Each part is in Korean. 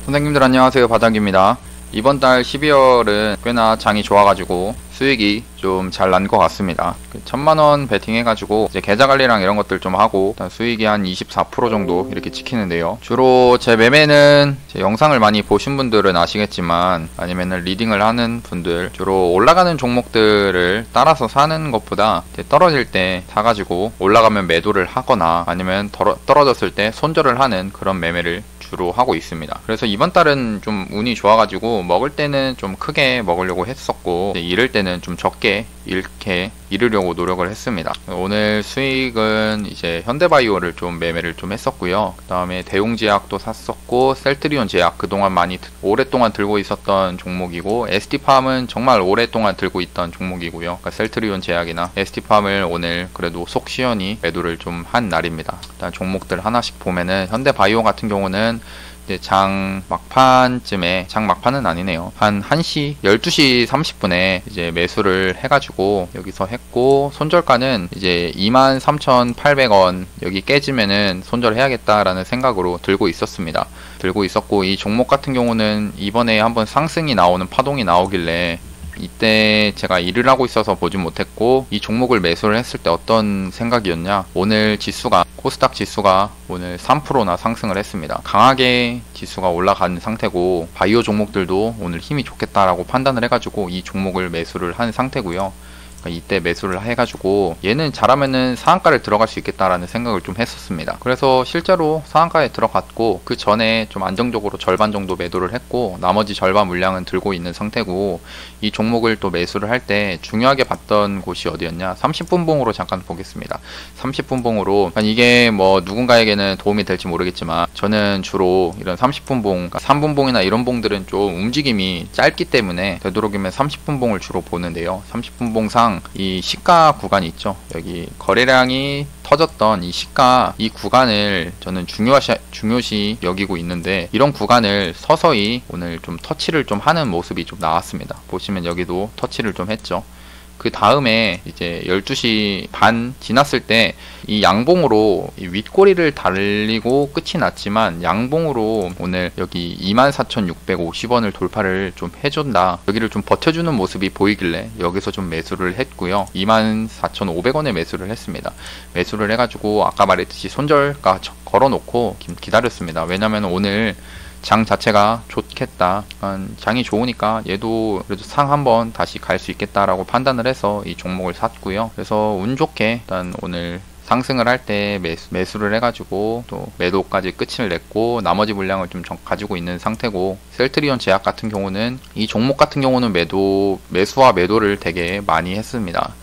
선생님들 안녕하세요, 바닥입니다. 이번 달 12월은 꽤나 장이 좋아가지고 수익이 좀 잘 난 것 같습니다. 1000만원 베팅 해가지고 이제 계좌 관리랑 이런 것들 좀 하고 일단 수익이 한 24% 정도 이렇게 찍히는데요. 주로 제 매매는 제 영상을 많이 보신 분들은 아시겠지만, 아니면은 리딩을 하는 분들, 주로 올라가는 종목들을 따라서 사는 것보다 이제 떨어질 때 사가지고 올라가면 매도를 하거나 아니면 떨어졌을 때 손절을 하는 그런 매매를 주로 하고 있습니다. 그래서 이번 달은 좀 운이 좋아가지고 먹을 때는 좀 크게 먹으려고 했었고, 잃을 때는 좀 적게 잃으려고 노력을 했습니다. 오늘 수익은 이제 현대바이오를 좀 매매를 좀 했었고요. 그 다음에 대웅제약도 샀었고, 셀트리온 제약 그동안 많이 오랫동안 들고 있었던 종목이고, ST팜은 정말 오랫동안 들고 있던 종목이고요. 그러니까 셀트리온 제약이나 ST팜을 오늘 그래도 속 시원히 매도를 좀 한 날입니다. 일단 종목들 하나씩 보면은 현대바이오 같은 경우는 이제 장 막판쯤에, 장 막판은 아니네요. 한 1시, 12시 30분에 이제 매수를 해가지고 여기서 했고, 손절가는 이제 23,800원 여기 깨지면은 손절해야겠다라는 생각으로 들고 있었습니다. 들고 있었고, 이 종목 같은 경우는 이번에 한번 상승이 나오는 파동이 나오길래 이때 제가 일을 하고 있어서 보진 못했고, 이 종목을 매수를 했을 때 어떤 생각이었냐, 오늘 지수가, 코스닥 지수가 오늘 3%나 상승을 했습니다. 강하게 지수가 올라간 상태고, 바이오 종목들도 오늘 힘이 좋겠다라고 판단을 해가지고 이 종목을 매수를 한 상태고요. 이때 매수를 해가지고 얘는 잘하면은 상한가를 들어갈 수 있겠다라는 생각을 좀 했었습니다. 그래서 실제로 상한가에 들어갔고, 그 전에 좀 안정적으로 절반 정도 매도를 했고, 나머지 절반 물량은 들고 있는 상태고, 이 종목을 또 매수를 할 때 중요하게 봤던 곳이 어디였냐, 30분봉으로 잠깐 보겠습니다. 30분봉으로, 이게 뭐 누군가에게는 도움이 될지 모르겠지만, 저는 주로 이런 30분봉, 3분봉이나 이런 봉들은 좀 움직임이 짧기 때문에 되도록이면 30분봉을 주로 보는데요. 30분봉상 이 시가 구간이 있죠. 여기 거래량이 터졌던 이 시가, 이 구간을 저는 중요시 여기고 있는데, 이런 구간을 서서히 오늘 좀 터치를 좀 하는 모습이 좀 나왔습니다. 보시면 여기도 터치를 좀 했죠. 그 다음에 이제 12시 반 지났을 때 이 양봉으로 이 윗꼬리를 달리고 끝이 났지만, 양봉으로 오늘 여기 24,650원을 돌파를 좀 해준다, 여기를 좀 버텨주는 모습이 보이길래 여기서 좀 매수를 했고요. 24,500원에 매수를 했습니다. 매수를 해가지고 아까 말했듯이 손절가 걸어놓고 기다렸습니다. 왜냐면 오늘 장 자체가 좋겠다, 장이 좋으니까 얘도 그래도 상 한번 다시 갈 수 있겠다라고 판단을 해서 이 종목을 샀고요. 그래서 운 좋게 일단 오늘 상승을 할 때 매수를 해가지고 또 매도까지 끝을 냈고, 나머지 물량을 좀 가지고 있는 상태고, 셀트리온 제약 같은 경우는, 이 종목 같은 경우는 매수와 매도를 되게 많이 했습니다.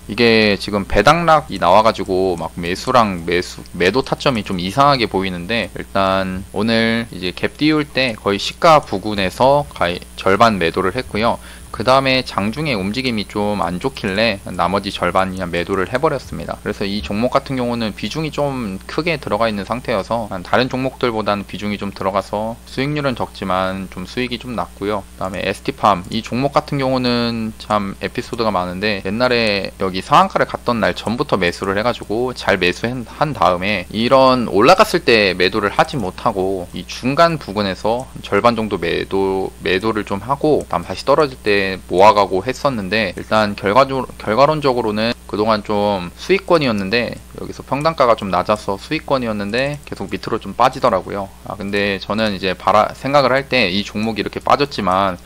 이게 지금 배당락이 나와가지고 막 매수랑 매도 타점이 좀 이상하게 보이는데, 일단 오늘 이제 갭 띄울 때 거의 시가 부근에서 절반 매도를 했고요. 그 다음에 장중에 움직임이 좀 안 좋길래 나머지 절반 그냥 매도를 해버렸습니다. 그래서 이 종목 같은 경우는 비중이 좀 크게 들어가 있는 상태여서, 다른 종목들보다는 비중이 좀 들어가서 수익률은 적지만 좀 수익이 좀 났고요. 그 다음에 ST팜, 이 종목 같은 경우는 참 에피소드가 많은데, 옛날에 여기 상한가를 갔던 날 전부터 매수를 해가지고 잘 매수한 다음에 이런 올라갔을 때 매도를 하지 못하고 이 중간 부근에서 절반 정도 매도를 좀 하고, 다음 다시 떨어질 때 모아가고 했었는데, 일단 결과론적으로는 그동안 좀 수익권이었는데, 여기서 평단가가 좀 낮아서 수익권이었는데 계속 밑으로 좀 빠지더라고요. 근데 저는 이제 생각을 할 때 이 종목이 이렇게 빠졌지만,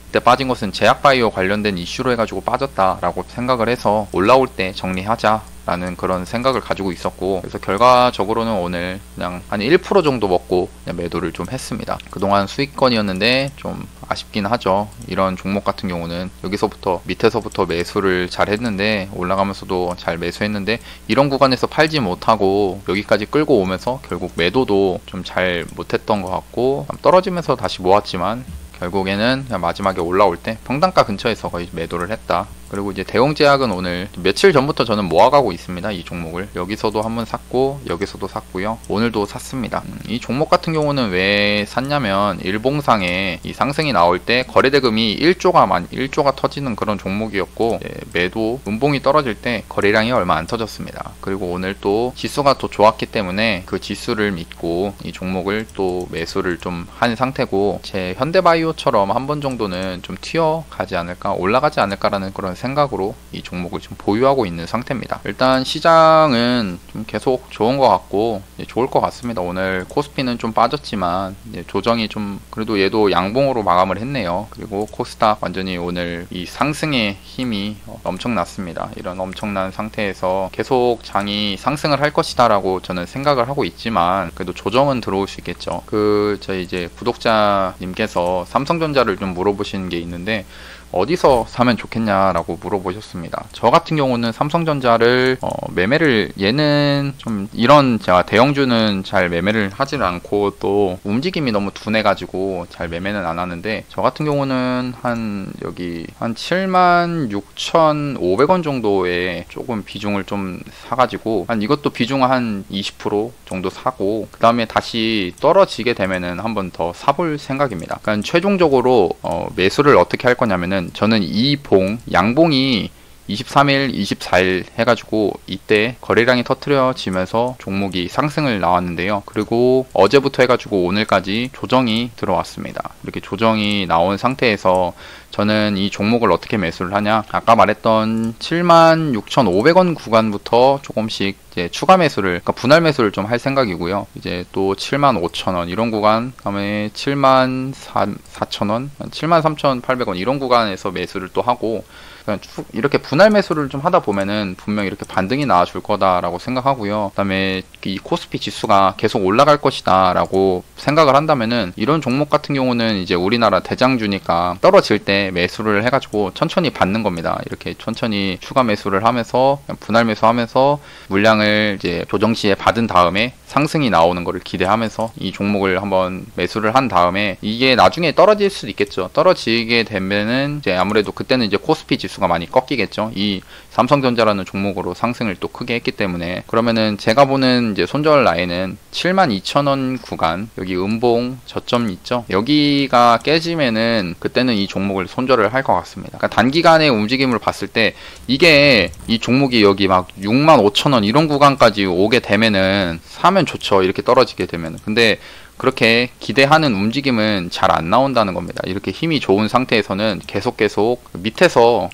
그때 빠진 것은 제약바이오 관련된 이슈로 해가지고 빠졌다라고 생각을 해서 올라올 때 정리하자 라는 그런 생각을 가지고 있었고, 그래서 결과적으로는 오늘 그냥 한 1% 정도 먹고 그냥 매도를 좀 했습니다. 그동안 수익권이었는데 좀 아쉽긴 하죠. 이런 종목 같은 경우는 여기서부터 밑에서부터 매수를 잘 했는데, 올라가면서도 잘 매수했는데, 이런 구간에서 팔지 못하고 여기까지 끌고 오면서 결국 매도도 좀 잘 못했던 것 같고, 떨어지면서 다시 모았지만 결국에는 그냥 마지막에 올라올 때 평단가 근처에서 거의 매도를 했다, 그리고 이제 대웅제약은 오늘 며칠 전부터 저는 모아가고 있습니다. 이 종목을 여기서도 한번 샀고 여기서도 샀고요. 오늘도 샀습니다. 이 종목 같은 경우는 왜 샀냐면 일봉상에 이 상승이 나올 때 거래대금이 1조가 터지는 그런 종목이었고, 매도 음봉이 떨어질 때 거래량이 얼마 안 터졌습니다. 그리고 오늘 또 지수가 더 좋았기 때문에 그 지수를 믿고 이 종목을 또 매수를 좀 한 상태고, 제 현대바이오처럼 한 번 정도는 좀 튀어가지 않을까, 올라가지 않을까라는 그런 생각으로 이 종목을 좀 보유하고 있는 상태입니다. 일단 시장은 좀 계속 좋은 것 같고 좋을 것 같습니다. 오늘 코스피는 좀 빠졌지만 조정이 좀 그래도 얘도 양봉으로 마감을 했네요. 그리고 코스닥 완전히 오늘 이 상승의 힘이 엄청났습니다. 이런 엄청난 상태에서 계속 장이 상승을 할 것이다 라고 저는 생각을 하고 있지만, 그래도 조정은 들어올 수 있겠죠. 저희 이제 구독자님께서 삼성전자를 좀 물어보시는 게 있는데 어디서 사면 좋겠냐라고 물어보셨습니다. 저 같은 경우는 삼성전자를 매매를, 얘는 좀 이런 제가 대형주는 잘 매매를 하질 않고 또 움직임이 너무 둔해가지고 잘 매매는 안 하는데, 저 같은 경우는 여기 한 76,500원 정도의 조금 비중을 좀 사가지고 이것도 비중 한 20% 정도 사고, 그 다음에 다시 떨어지게 되면은 한번 더 사볼 생각입니다. 그러니까 최종적으로 매수를 어떻게 할 거냐면은, 저는 이 양봉이 23일, 24일 해가지고 이때 거래량이 터트려지면서 종목이 상승을 나왔는데요. 그리고 어제부터 해가지고 오늘까지 조정이 들어왔습니다. 이렇게 조정이 나온 상태에서 저는 이 종목을 어떻게 매수를 하냐, 아까 말했던 76,500원 구간부터 조금씩 이제 추가 매수를, 그러니까 분할 매수를 좀 할 생각이고요. 이제 또 75,000원 이런 구간, 그다음에 74,000원, 73,800원 이런 구간에서 매수를 또 하고, 이렇게 분할 매수를 좀 하다 보면은 분명 이렇게 반등이 나와줄 거다라고 생각하고요. 그다음에 이 코스피 지수가 계속 올라갈 것이다라고 생각을 한다면은, 이런 종목 같은 경우는 이제 우리나라 대장주니까 떨어질 때 매수를 해가지고 천천히 받는 겁니다. 이렇게 천천히 추가 매수를 하면서 분할 매수하면서 물량을 이제 조정 시에 받은 다음에 상승이 나오는 것을 기대하면서 이 종목을 한번 매수를 한 다음에, 이게 나중에 떨어질 수도 있겠죠. 떨어지게 되면은 이제 아무래도 그때는 이제 코스피 지수가 많이 꺾이겠죠. 이 삼성전자라는 종목으로 상승을 또 크게 했기 때문에. 그러면은 제가 보는 이제 손절 라인은 72,000원 구간, 여기 음봉 저점 있죠. 여기가 깨지면은 그때는 이 종목을 손절을 할 것 같습니다. 그러니까 단기간의 움직임을 봤을 때 이게 이 종목이 여기 막 65,000원 이런 구간까지 오게 되면은 사면 좋죠. 이렇게 떨어지게 되면은. 근데 그렇게 기대하는 움직임은 잘 안 나온다는 겁니다. 이렇게 힘이 좋은 상태에서는 계속 밑에서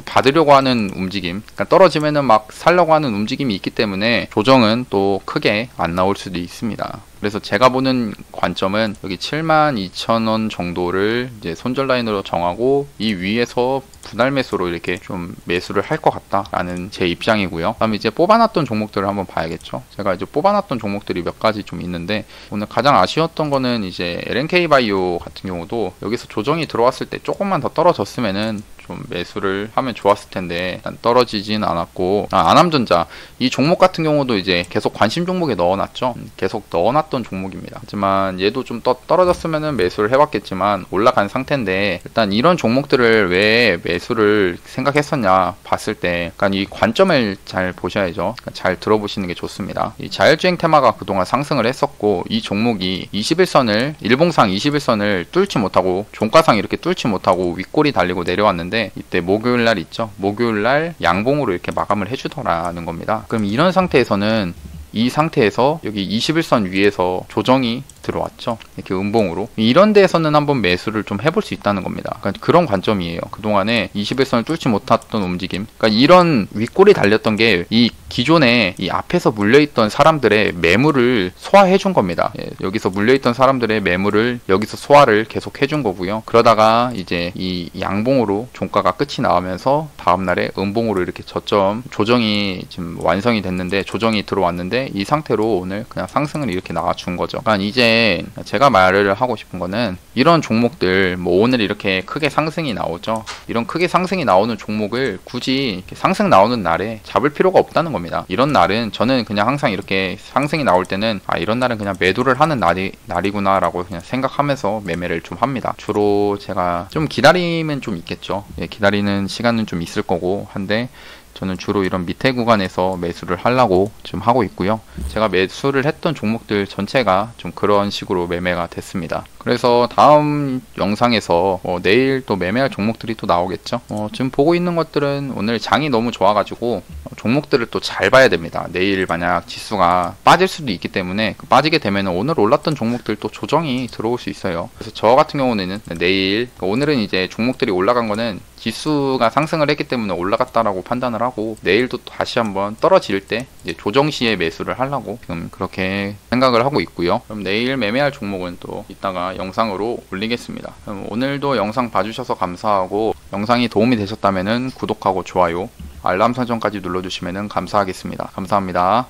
받으려고 하는 움직임, 그러니까 떨어지면은 막 살려고 하는 움직임이 있기 때문에 조정은 또 크게 안 나올 수도 있습니다. 그래서 제가 보는 관점은 여기 72,000원 정도를 이제 손절 라인으로 정하고 이 위에서 분할 매수로 이렇게 좀 매수를 할 것 같다라는 제 입장이고요. 그다음에 이제 뽑아놨던 종목들을 한번 봐야겠죠. 제가 이제 뽑아놨던 종목들이 몇 가지 좀 있는데, 오늘 가장 아쉬웠던 거는 이제 LNK 바이오 같은 경우도 여기서 조정이 들어왔을 때 조금만 더 떨어졌으면은 좀 매수를 하면 좋았을 텐데 일단 떨어지진 않았고, 안암전자 이 종목 같은 경우도 이제 계속 관심 종목에 넣어놨죠. 계속 넣어놨던 종목입니다. 하지만 얘도 좀 떨어졌으면은 매수를 해봤겠지만 올라간 상태인데, 일단 이런 종목들을 왜 매수를 생각했었냐 봤을 때, 그러니까 이 관점을 잘 보셔야죠. 그러니까 잘 들어보시는 게 좋습니다. 이 자율주행 테마가 그동안 상승을 했었고, 이 종목이 21선을 일봉상 21선을 뚫지 못하고 종가상 이렇게 뚫지 못하고 윗골이 달리고 내려왔는데, 이때 목요일날 있죠. 목요일날 양봉으로 이렇게 마감을 해주더라는 겁니다. 그럼 이런 상태에서는 이 상태에서 여기 21선 위에서 조정이 들어왔죠. 이렇게 음봉으로. 이런 데에서는 한번 매수를 좀 해볼 수 있다는 겁니다. 그러니까 그런 관점이에요. 그동안에 21선을 뚫지 못했던 움직임. 그러니까 이런 윗골이 달렸던 게 이 기존에 이 앞에서 물려있던 사람들의 매물을 소화해 준 겁니다. 여기서 물려있던 사람들의 매물을 여기서 소화를 계속 해준 거고요. 그러다가 이제 이 양봉으로 종가가 끝이 나오면서 다음날에 음봉으로 이렇게 저점 조정이 지금 완성이 됐는데, 조정이 들어왔는데 이 상태로 오늘 그냥 상승을 이렇게 나와준 거죠. 그러니까 이제 근데 제가 말을 하고 싶은 거는 이런 종목들 뭐 오늘 이렇게 크게 상승이 나오죠. 이런 크게 상승이 나오는 종목을 굳이 이렇게 상승 나오는 날에 잡을 필요가 없다는 겁니다. 이런 날은 저는 그냥 항상 이렇게 상승이 나올 때는 이런 날은 그냥 매도를 하는 날이구나 라고 그냥 생각하면서 매매를 좀 합니다. 주로 제가 좀 기다림은 좀 있겠죠. 예, 기다리는 시간은 좀 있을 거고 한데 저는 주로 이런 밑에 구간에서 매수를 하려고 좀 하고 있고요. 제가 매수를 했던 종목들 전체가 좀 그런 식으로 매매가 됐습니다. 그래서 다음 영상에서 내일 또 매매할 종목들이 또 나오겠죠. 지금 보고 있는 것들은 오늘 장이 너무 좋아가지고 종목들을 또 잘 봐야 됩니다. 내일 만약 지수가 빠질 수도 있기 때문에 빠지게 되면 오늘 올랐던 종목들 또 조정이 들어올 수 있어요. 그래서 저 같은 경우는 내일, 오늘은 이제 종목들이 올라간 거는 지수가 상승을 했기 때문에 올라갔다라고 판단을 하고 내일도 또 다시 한번 떨어질 때 이제 조정 시에 매수를 하려고 지금 그렇게 생각을 하고 있고요. 그럼 내일 매매할 종목은 또 이따가 영상으로 올리겠습니다. 그럼 오늘도 영상 봐주셔서 감사하고 영상이 도움이 되셨다면 구독하고 좋아요, 알람 설정까지 눌러주시면 감사하겠습니다. 감사합니다.